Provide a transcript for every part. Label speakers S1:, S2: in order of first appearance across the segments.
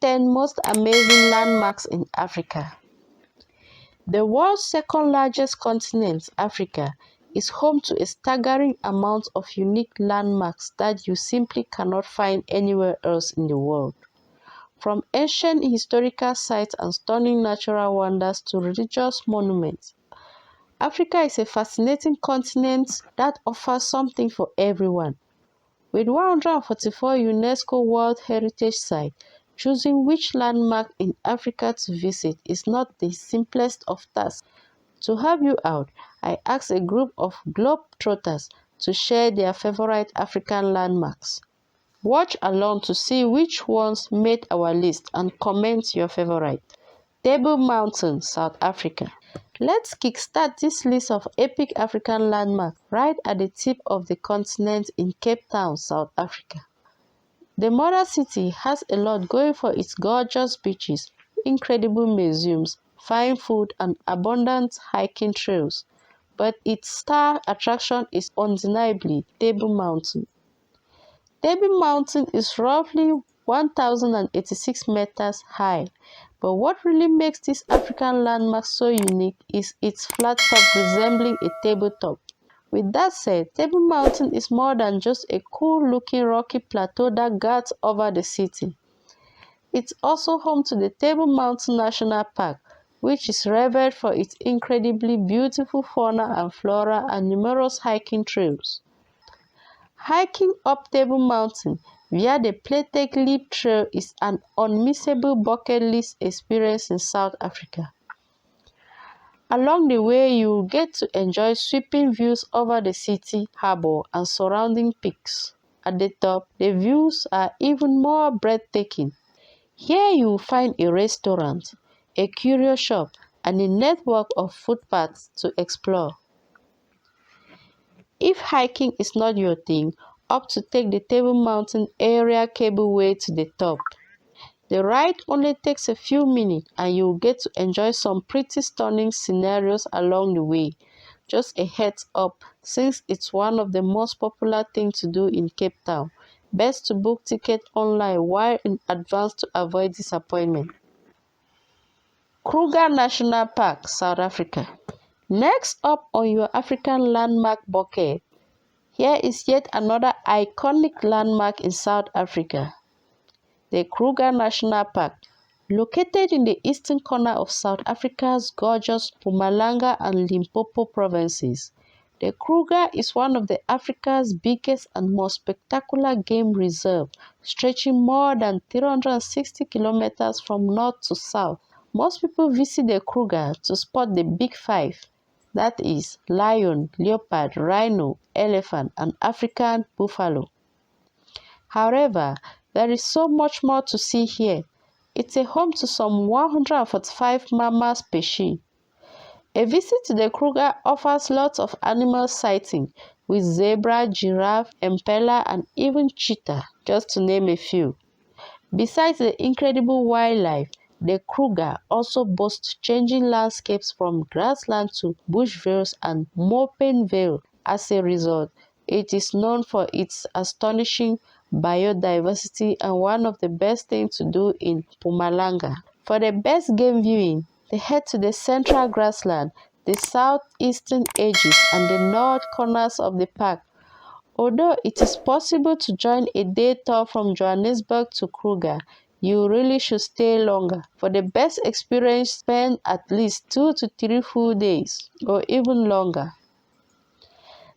S1: 10 most amazing landmarks in Africa. The world's second largest continent, Africa, is home to a staggering amount of unique landmarks that you simply cannot find anywhere else in the world. From ancient historical sites and stunning natural wonders to religious monuments, Africa is a fascinating continent that offers something for everyone. With 144 UNESCO World Heritage Sites, choosing which landmark in Africa to visit is not the simplest of tasks. To help you out, I asked a group of globetrotters to share their favorite African landmarks. Watch along to see which ones made our list and comment your favorite. Table Mountain, South Africa. Let's kickstart this list of epic African landmarks right at the tip of the continent in Cape Town, South Africa. The mother city has a lot going for its gorgeous beaches, incredible museums, fine food, and abundant hiking trails. But its star attraction is undeniably Table Mountain. Table Mountain is roughly 1,086 meters high, but what really makes this African landmark so unique is its flat top resembling a tabletop. With that said, Table Mountain is more than just a cool-looking rocky plateau that guards over the city. It's also home to the Table Mountain National Park, which is revered for its incredibly beautiful fauna and flora and numerous hiking trails. Hiking up Table Mountain via the Platek Leap Trail is an unmissable bucket list experience in South Africa. Along the way, you will get to enjoy sweeping views over the city, harbour, and surrounding peaks. At the top, the views are even more breathtaking. Here you will find a restaurant, a curio shop, and a network of footpaths to explore. If hiking is not your thing, opt to take the Table Mountain area cableway to the top. The ride only takes a few minutes and you will get to enjoy some pretty stunning scenarios along the way. Just a heads up, since it's one of the most popular things to do in Cape Town, best to book tickets online while in advance to avoid disappointment. Kruger National Park, South Africa. Next up on your African landmark bucket, here is yet another iconic landmark in South Africa. The Kruger National Park, located in the eastern corner of South Africa's gorgeous Mpumalanga and Limpopo provinces. The Kruger is one of Africa's biggest and most spectacular game reserves, stretching more than 360 kilometers from north to south. Most people visit the Kruger to spot the Big Five, that is, lion, leopard, rhino, elephant, and African buffalo. However, there is so much more to see here. It's a home to some 145 mammal species. A visit to the Kruger offers lots of animal sighting, with zebra, giraffe, impala, and even cheetah, just to name a few. Besides the incredible wildlife, the Kruger also boasts changing landscapes from grassland to bush vales and mountain vale. As a result, it is known for its astonishing biodiversity and one of the best things to do in Mpumalanga. For the best game viewing, they head to the central grassland, the southeastern edges, and the north corners of the park. Although it is possible to join a day tour from Johannesburg to Kruger, you really should stay longer. For the best experience, spend at least 2 to 3 full days, or even longer.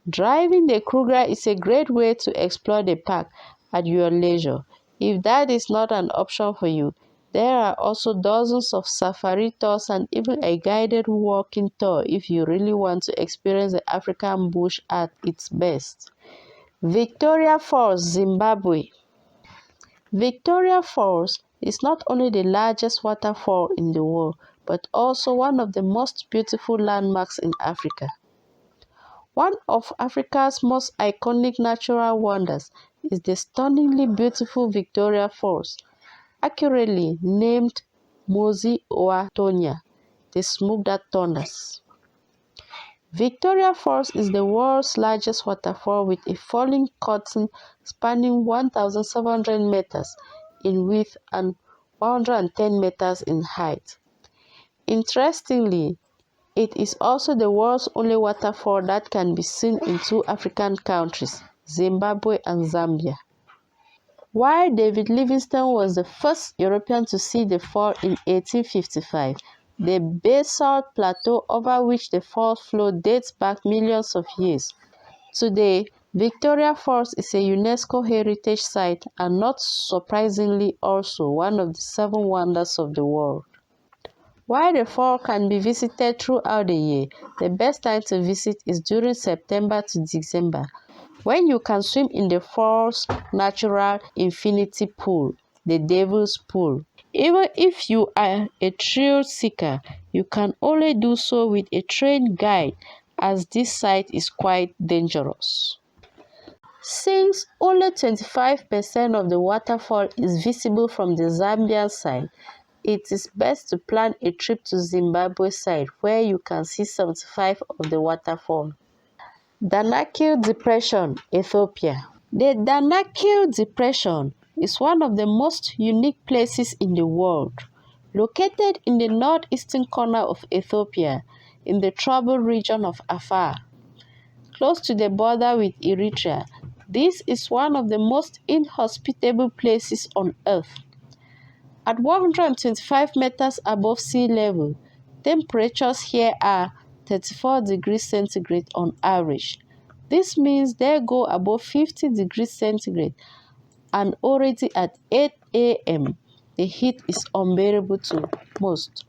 S1: Driving the Kruger is a great way to explore the park at your leisure. If that is not an option for you, there are also dozens of safari tours and even a guided walking tour if you really want to experience the African bush at its best. Victoria Falls, Zimbabwe. Victoria Falls is not only the largest waterfall in the world, but also one of the most beautiful landmarks in Africa. One of Africa's most iconic natural wonders is the stunningly beautiful Victoria Falls, accurately named Mozi Oa Tonya, the smoke that thunders. Victoria Falls is the world's largest waterfall with a falling curtain spanning 1,700 meters in width and 110 meters in height. Interestingly, it is also the world's only waterfall that can be seen in two African countries, Zimbabwe and Zambia. While David Livingstone was the first European to see the fall in 1855, the basalt plateau over which the falls flow dates back millions of years. Today, Victoria Falls is a UNESCO heritage site and not surprisingly also one of the 7 wonders of the world. While the fall can be visited throughout the year, the best time to visit is during September to December, when you can swim in the fall's natural infinity pool, the Devil's Pool. Even if you are a thrill seeker, you can only do so with a trained guide, as this site is quite dangerous. Since only 25% of the waterfall is visible from the Zambian side, it is best to plan a trip to Zimbabwe side where you can see 75% of the waterfall. Danakil Depression, Ethiopia. The Danakil Depression is one of the most unique places in the world. Located in the northeastern corner of Ethiopia, in the troubled region of Afar, close to the border with Eritrea, this is one of the most inhospitable places on earth. At 125 meters above sea level, temperatures here are 34 degrees centigrade on average. This means they go above 50 degrees centigrade, and already at 8 a.m., the heat is unbearable to most.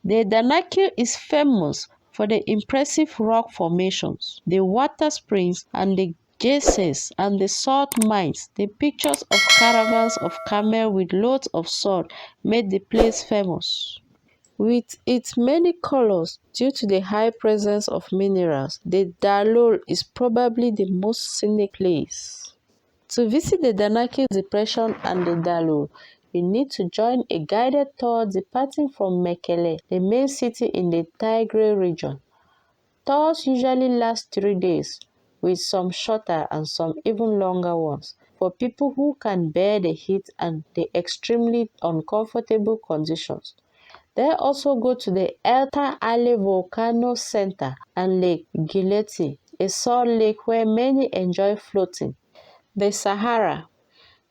S1: The Danakil is famous for the impressive rock formations, the water springs, and the geysers and the salt mines. The pictures of caravans of camels with loads of salt made the place famous. With its many colors due to the high presence of minerals, the Dalol is probably the most scenic place. To visit the Danakil Depression and the Dalol, you need to join a guided tour departing from Mekelle, the main city in the Tigray region. Tours usually last 3 days, with some shorter and some even longer ones, for people who can bear the heat and the extremely uncomfortable conditions. They also go to the Elta Ale Volcano Center and Lake Gileti, a salt lake where many enjoy floating. The Sahara.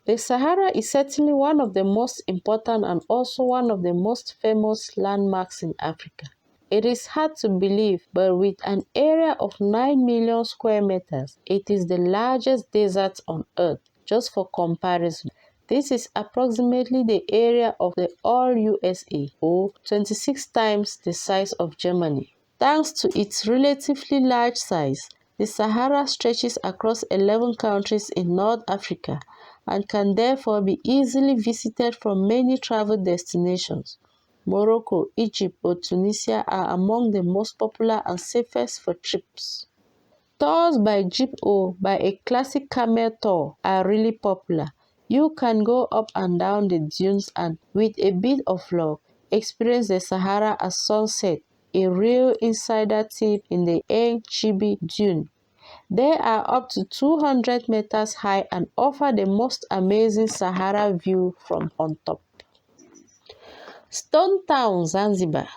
S1: The Sahara is certainly one of the most important and also one of the most famous landmarks in Africa. It is hard to believe, but with an area of 9 million square meters, it is the largest desert on Earth. Just for comparison, this is approximately the area of the all USA, or 26 times the size of Germany. Thanks to its relatively large size, the Sahara stretches across 11 countries in North Africa and can therefore be easily visited from many travel destinations. Morocco, Egypt, or Tunisia are among the most popular and safest for trips. Tours by jeep or by a classic camel tour are really popular. You can go up and down the dunes and, with a bit of luck, experience the Sahara at sunset, a real insider tip in the Enchibi Dune. They are up to 200 meters high and offer the most amazing Sahara view from on top. Stone Town, Zanzibar.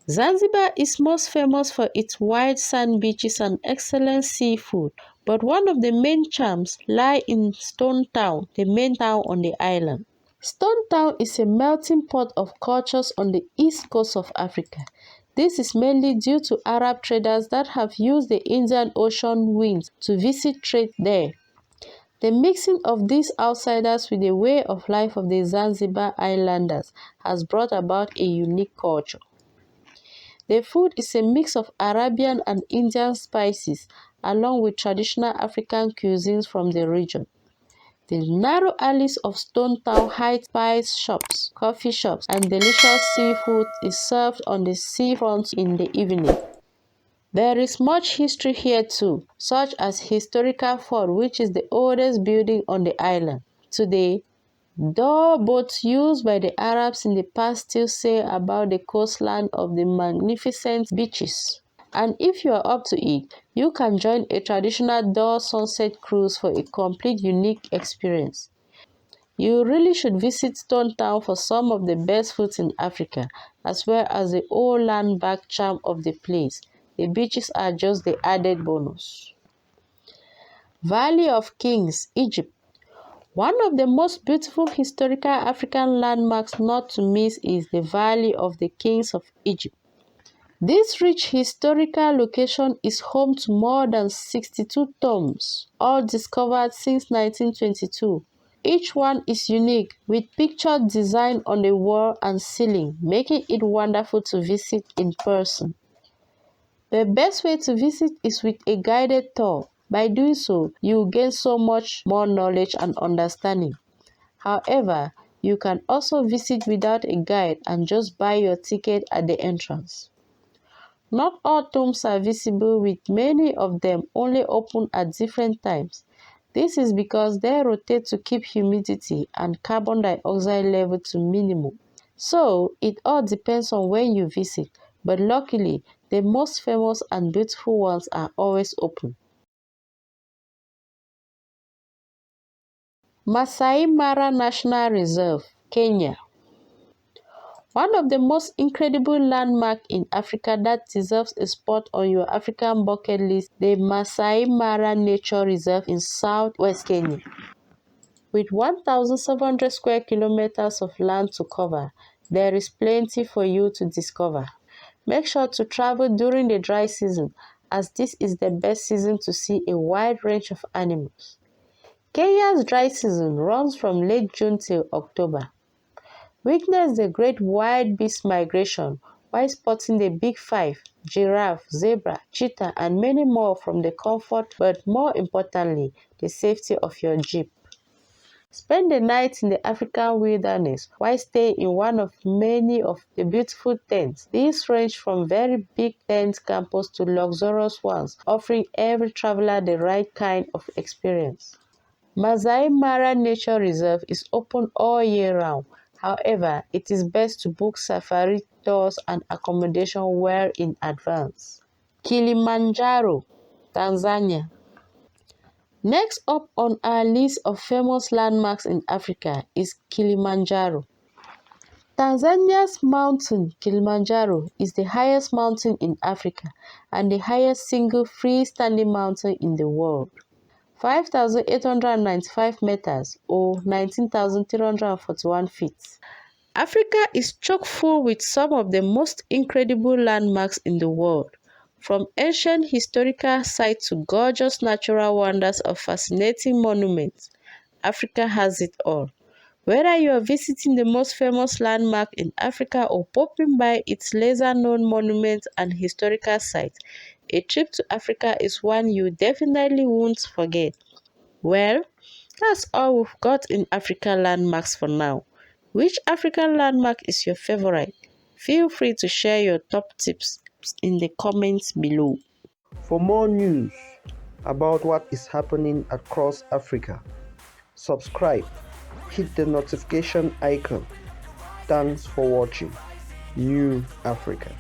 S1: Zanzibar is most famous for its white sand beaches and excellent seafood, but one of the main charms lie in Stone Town, the main town on the island. Stone Town is a melting pot of cultures on the east coast of Africa. This is mainly due to Arab traders that have used the Indian Ocean winds to visit trade there. The mixing of these outsiders with the way of life of the Zanzibar islanders has brought about a unique culture. The food is a mix of Arabian and Indian spices, along with traditional African cuisines from the region. The narrow alleys of Stone Town hide spice shops, coffee shops, and delicious seafood is served on the seafront in the evening. There is much history here too, such as Historical Fort, which is the oldest building on the island. Today, though boats used by the Arabs in the past still sail about the coastline of the magnificent beaches. And if you are up to it, you can join a traditional Door Sunset cruise for a complete unique experience. You really should visit Stone Town for some of the best food in Africa, as well as the old land-back charm of the place. The beaches are just the added bonus. Valley of Kings, Egypt. One of the most beautiful historical African landmarks not to miss is the Valley of the Kings of Egypt. This rich historical location is home to more than 62 tombs, all discovered since 1922. Each one is unique, with pictured design on the wall and ceiling, making it wonderful to visit in person. The best way to visit is with a guided tour. By doing so, you will gain so much more knowledge and understanding. However, you can also visit without a guide and just buy your ticket at the entrance. Not all tombs are visible, with many of them only open at different times. This is because they rotate to keep humidity and carbon dioxide level to minimum. So, it all depends on when you visit, but luckily, the most famous and beautiful ones are always open. Maasai Mara National Reserve, Kenya. One of the most incredible landmarks in Africa that deserves a spot on your African bucket list, the Maasai Mara Nature Reserve in southwest Kenya. With 1,700 square kilometers of land to cover, there is plenty for you to discover. Make sure to travel during the dry season, as this is the best season to see a wide range of animals. Kenya's dry season runs from late June till October. Witness the great wild beast migration while spotting the big five, giraffe, zebra, cheetah, and many more from the comfort but more importantly, the safety of your jeep. Spend the night in the African wilderness while staying in one of many of the beautiful tents. These range from very big tent campus to luxurious ones, offering every traveler the right kind of experience. Maasai Mara Nature Reserve is open all year round. However, it is best to book safari tours and accommodation well in advance. Kilimanjaro, Tanzania. Next up on our list of famous landmarks in Africa is Kilimanjaro. Tanzania's mountain, Kilimanjaro, is the highest mountain in Africa and the highest single freestanding mountain in the world. 5,895 meters or 19,341 feet. Africa is chock full with some of the most incredible landmarks in the world. From ancient historical sites to gorgeous natural wonders or fascinating monuments, Africa has it all. Whether you are visiting the most famous landmark in Africa or popping by its lesser-known monuments and historical sites, a trip to Africa is one you definitely won't forget. Well, that's all we've got in African landmarks for now. Which African landmark is your favorite? Feel free to share your top tips in the comments below.
S2: For more news about what is happening across Africa, subscribe, hit the notification icon. Thanks for watching New Africa.